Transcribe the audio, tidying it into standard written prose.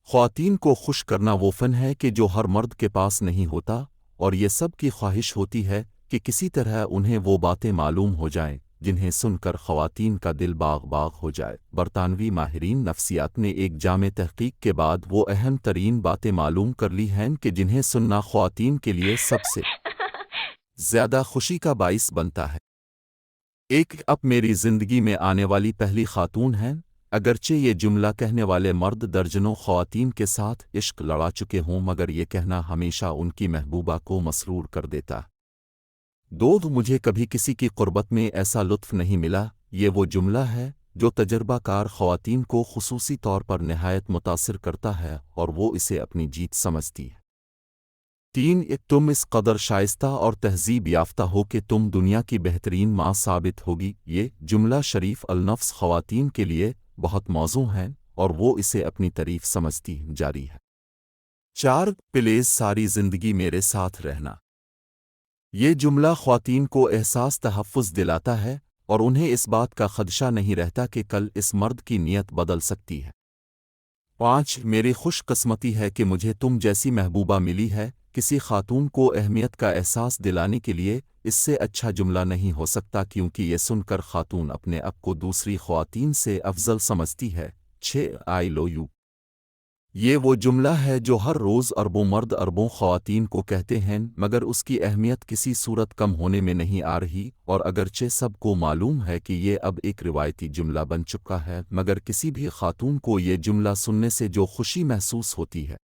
خواتین کو خوش کرنا وہ فن ہے کہ جو ہر مرد کے پاس نہیں ہوتا، اور یہ سب کی خواہش ہوتی ہے کہ کسی طرح انہیں وہ باتیں معلوم ہو جائیں جنہیں سن کر خواتین کا دل باغ باغ ہو جائے۔ برطانوی ماہرین نفسیات نے ایک جامع تحقیق کے بعد وہ اہم ترین باتیں معلوم کر لی ہیں کہ جنہیں سننا خواتین کے لیے سب سے زیادہ خوشی کا باعث بنتا ہے۔ ایک اب میری زندگی میں آنے والی پہلی خاتون ہیں۔ اگرچہ یہ جملہ کہنے والے مرد درجنوں خواتین کے ساتھ عشق لڑا چکے ہوں، مگر یہ کہنا ہمیشہ ان کی محبوبہ کو مسرور کر دیتا۔ مجھے کبھی کسی کی قربت میں ایسا لطف نہیں ملا۔ یہ وہ جملہ ہے جو تجربہ کار خواتین کو خصوصی طور پر نہایت متاثر کرتا ہے اور وہ اسے اپنی جیت سمجھتی ہے۔ تم اس قدر شائستہ اور تہذیب یافتہ ہو کہ تم دنیا کی بہترین ماں ثابت ہوگی۔ یہ جملہ شریف النفس خواتین کے لیے بہت موزوں ہے اور وہ اسے اپنی تعریف سمجھتی جاری ہے۔ پلیز ساری زندگی میرے ساتھ رہنا۔ یہ جملہ خواتین کو احساس تحفظ دلاتا ہے اور انہیں اس بات کا خدشہ نہیں رہتا کہ کل اس مرد کی نیت بدل سکتی ہے۔ میری خوش قسمتی ہے کہ مجھے تم جیسی محبوبہ ملی ہے۔ کسی خاتون کو اہمیت کا احساس دلانے کے لیے اس سے اچھا جملہ نہیں ہو سکتا، کیونکہ یہ سن کر خاتون اپنے آپ کو دوسری خواتین سے افضل سمجھتی ہے۔ آئی لو یو۔ یہ وہ جملہ ہے جو ہر روز اربوں مرد اربوں خواتین کو کہتے ہیں، مگر اس کی اہمیت کسی صورت کم ہونے میں نہیں آ رہی، اور اگرچہ سب کو معلوم ہے کہ یہ اب ایک روایتی جملہ بن چکا ہے، مگر کسی بھی خاتون کو یہ جملہ سننے سے جو خوشی محسوس ہوتی ہے